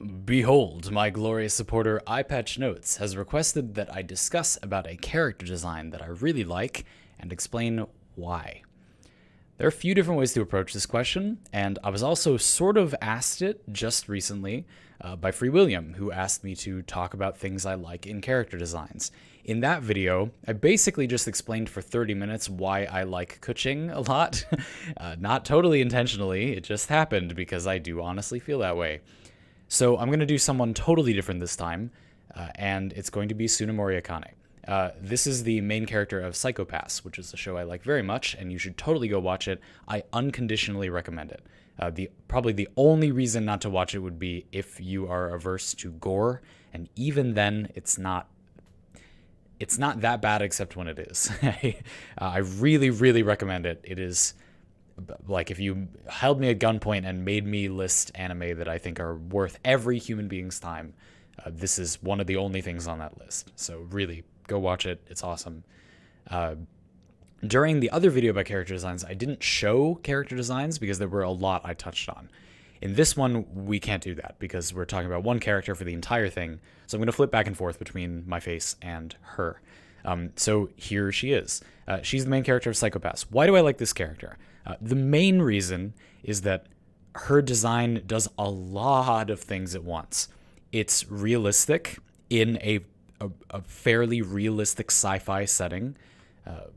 Behold, my glorious supporter EyePatchNotes has requested that I discuss about a character design that I really like and explain why. There are a few different ways to approach this question, and I was also sort of asked it just recently by Free William, who asked me to talk about things I like in character designs. In that video, I basically just explained for 30 minutes why I like kuching a lot. Not totally intentionally, it just happened because I do honestly feel that way. So I'm going to do someone totally different this time, and it's going to be Tsunemori Akane. This is the main character of Psycho Pass, which is a show I like very much, and you should totally go watch it. I unconditionally recommend it. Probably the only reason not to watch it would be if you are averse to gore, and even then, it's not that bad except when it is. I really, really recommend it. It is, like, if you held me at gunpoint and made me list anime that I think are worth every human being's time, this is one of the only things on that list. So really, go watch it. It's awesome. During the other video about character designs, I didn't show character designs because there were a lot I touched on. In this one, we can't do that because we're talking about one character for the entire thing. So I'm going to flip back and forth between my face and her. So here she is. She's the main character of Psycho Pass. Why do I like this character? The main reason is that her design does a lot of things at once. It's realistic in a fairly realistic sci-fi setting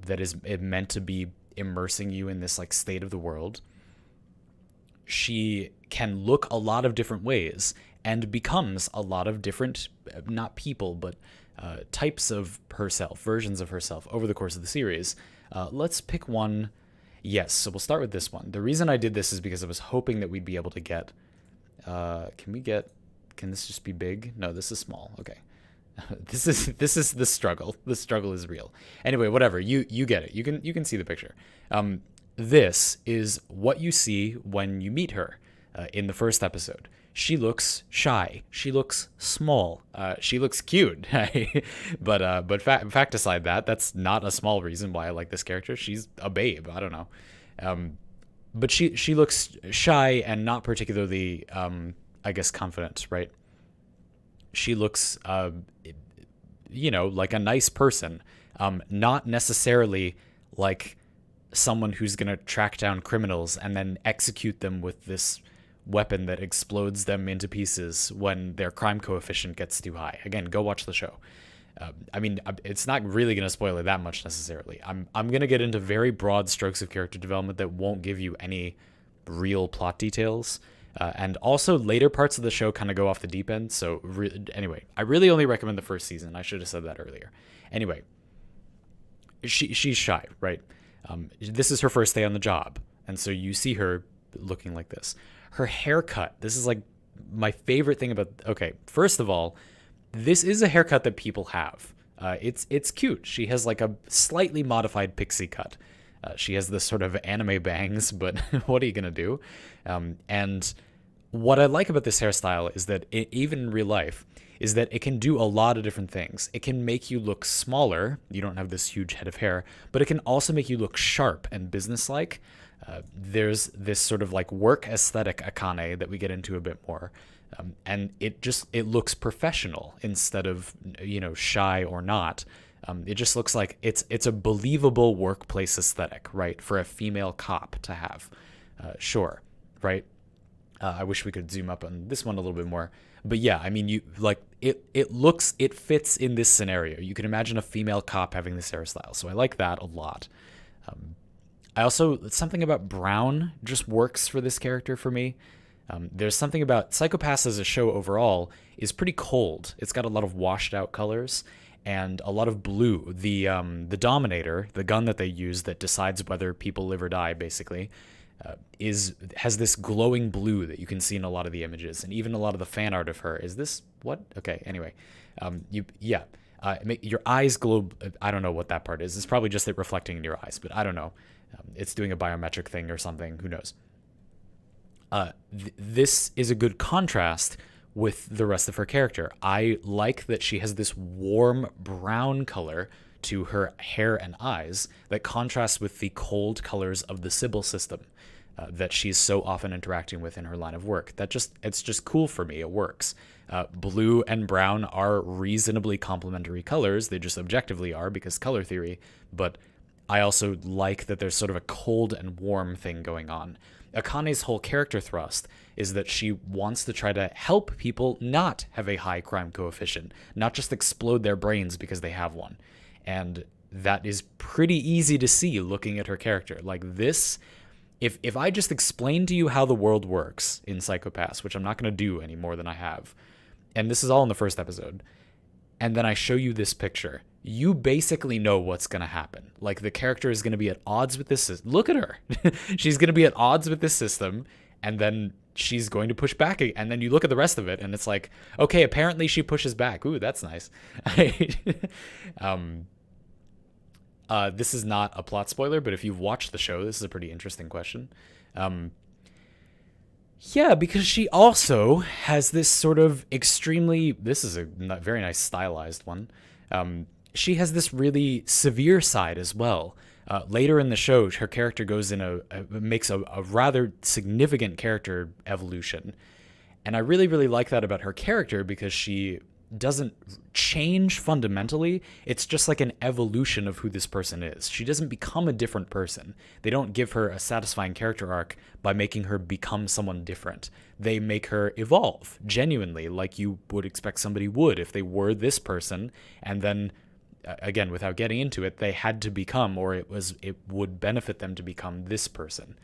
that is meant to be immersing you in this like state of the world. She can look a lot of different ways and becomes a lot of different, not people, but types of herself, versions of herself over the course of the series. Let's pick one. Yes, so we'll start with this one. The reason I did this is because I was hoping that we'd be able to get... Can this just be big? No, this is small. Okay. This is the struggle. The struggle is real. Anyway, whatever. You get it. You can see the picture. This is what you see when you meet her in the first episode. She looks shy. She looks small. She looks cute. But fact aside, that's not a small reason why I like this character. She's a babe. I don't know. But she looks shy and not particularly, I guess, confident, right? She looks, like a nice person, not necessarily like someone who's going to track down criminals and then execute them with this weapon that explodes them into pieces when their crime coefficient gets too high. Again, go watch the show. It's not really going to spoil it that much necessarily. I'm going to get into very broad strokes of character development that won't give you any real plot details. And also later parts of the show kind of go off the deep end. So anyway, I really only recommend the first season. I should have said that earlier. Anyway, she's shy, right? This is her first day on the job. And so you see her looking like this. Her haircut, this is like my favorite thing about... Okay, first of all, this is a haircut that people have. It's cute. She has like a slightly modified pixie cut. She has this sort of anime bangs, but what are you going to do? And what I like about this hairstyle is that even in real life, is that it can do a lot of different things. It can make you look smaller. You don't have this huge head of hair, but it can also make you look sharp and businesslike. There's this sort of like work aesthetic Akane that we get into a bit more. And it looks professional instead of, shy or not. It just looks like it's a believable workplace aesthetic, right? For a female cop to have. Sure, right? I wish we could zoom up on this one a little bit more. But yeah, I mean, it fits in this scenario. You can imagine a female cop having this hairstyle. So I like that a lot. Something about brown just works for this character for me. There's something about Psycho Pass as a show overall is pretty cold. It's got a lot of washed out colors and a lot of blue. The Dominator, the gun that they use that decides whether people live or die, basically, has this glowing blue that you can see in a lot of the images, and even a lot of the fan art of her. Is this what? Okay, anyway, your eyes glow. I don't know what that part is. It's probably just it reflecting in your eyes, but I don't know. It's doing a biometric thing or something. Who knows? This is a good contrast with the rest of her character. I like that she has this warm brown color to her hair and eyes that contrasts with the cold colors of the Sybil system. that she's so often interacting with in her line of work. It's just cool for me. It works. Blue and brown are reasonably complementary colors. They just objectively are because color theory. But I also like that there's sort of a cold and warm thing going on. Akane's whole character thrust is that she wants to try to help people not have a high crime coefficient, not just explode their brains because they have one. And that is pretty easy to see looking at her character. Like this, if I just explain to you how the world works in Psycho-Pass, which I'm not going to do any more than I have, and this is all in the first episode, and then I show you this picture, you basically know what's going to happen. Like, the character is going to be at odds with this system. Look at her. She's going to be at odds with this system, and then she's going to push back. And then you look at the rest of it, and it's like, okay, apparently she pushes back. Ooh, that's nice. This is not a plot spoiler, but if you've watched the show, this is a pretty interesting question. Yeah, because she also has this sort of extremely, this is a very nice stylized one. She has this really severe side as well. Later in the show, her character goes in makes a rather significant character evolution. And I really, really like that about her character because she doesn't change fundamentally. It's just like an evolution of who this person is. She doesn't become a different person. They don't give her a satisfying character arc by making her become someone different. They make her evolve genuinely, like you would expect somebody would if they were this person, and then again, without getting into it, they had to become, or it would benefit them to become this person.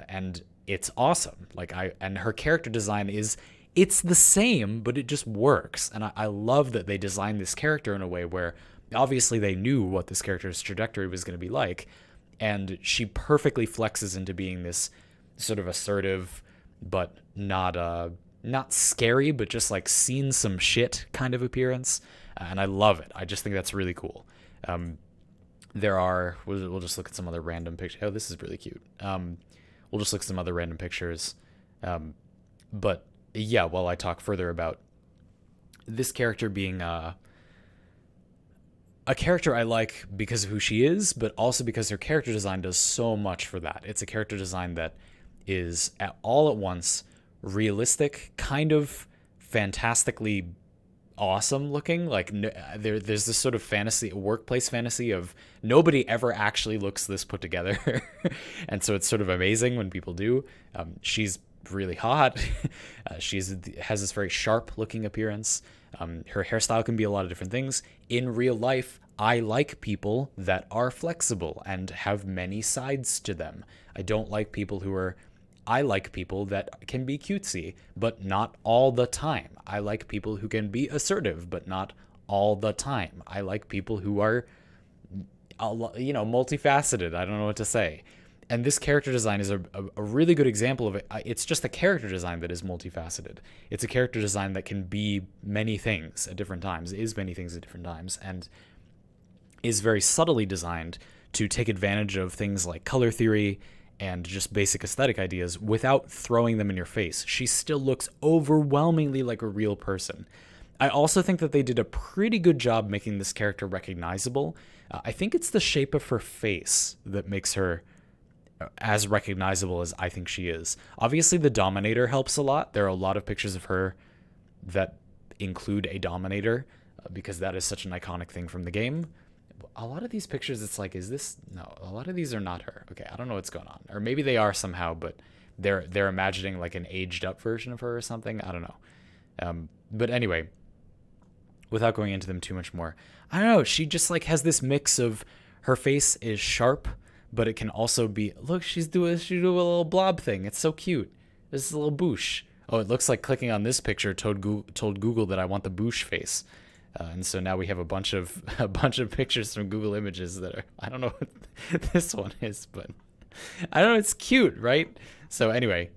And it's awesome. And her character design it's the same, but it just works. And I love that they designed this character in a way where obviously they knew what this character's trajectory was going to be like. And she perfectly flexes into being this sort of assertive, but not scary, but just like seen some shit kind of appearance. And I love it. I just think that's really cool. We'll just look at some other random pictures. Oh, this is really cute. We'll just look at some other random pictures. But yeah, while I talk further about this character being a character I like because of who she is, but also because her character design does so much for that. It's a character design that is all at once realistic, kind of fantastically awesome looking. Like there's this sort of fantasy, workplace fantasy of nobody ever actually looks this put together. And so it's sort of amazing when people do. She's really hot. She has this very sharp looking appearance. Her hairstyle can be a lot of different things. In real life, I like people that are flexible and have many sides to them. I like people that can be cutesy, but not all the time. I like people who can be assertive, but not all the time. I like people who are, multifaceted. I don't know what to say. And this character design is a really good example of it. It's just a character design that is multifaceted. It's a character design that can be many things at different times, and is very subtly designed to take advantage of things like color theory and just basic aesthetic ideas without throwing them in your face. She still looks overwhelmingly like a real person. I also think that they did a pretty good job making this character recognizable. I think it's the shape of her face that makes her as recognizable as I think she is. Obviously, the Dominator helps a lot. There are a lot of pictures of her that include a Dominator because that is such an iconic thing from the game. A lot of these pictures, it's like, no, a lot of these are not her. Okay, I don't know what's going on. Or maybe they are somehow, but they're imagining like an aged up version of her or something. I don't know. But anyway, without going into them too much more, I don't know. She just like has this mix of her face is sharp, but it can also be, look, she do a little blob thing. It's so cute. This is a little boosh. Oh, it looks like clicking on this picture told Google that I want the boosh face. And so now we have a bunch of pictures from Google Images that are, I don't know what this one is, but I don't know, it's cute, right? So anyway,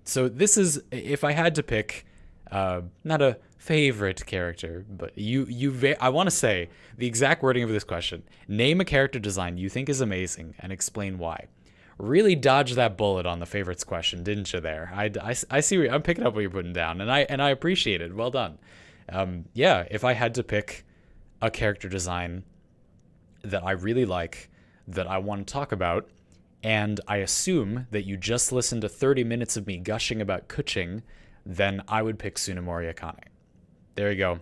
so this is, if I had to pick, not a favorite character, but I want to say the exact wording of this question: name a character design you think is amazing and explain why. Really dodged that bullet on the favorites question, didn't you there? I see, I'm picking up what you're putting down, and I appreciate it. Well done. If I had to pick a character design that I really like, that I want to talk about, and I assume that you just listened to 30 minutes of me gushing about kuching, then I would pick Tsunemori Akane. There you go.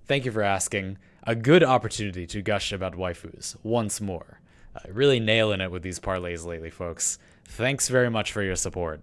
Thank you for asking. A good opportunity to gush about waifus once more. Really nailing it with these parlays lately, folks. Thanks very much for your support.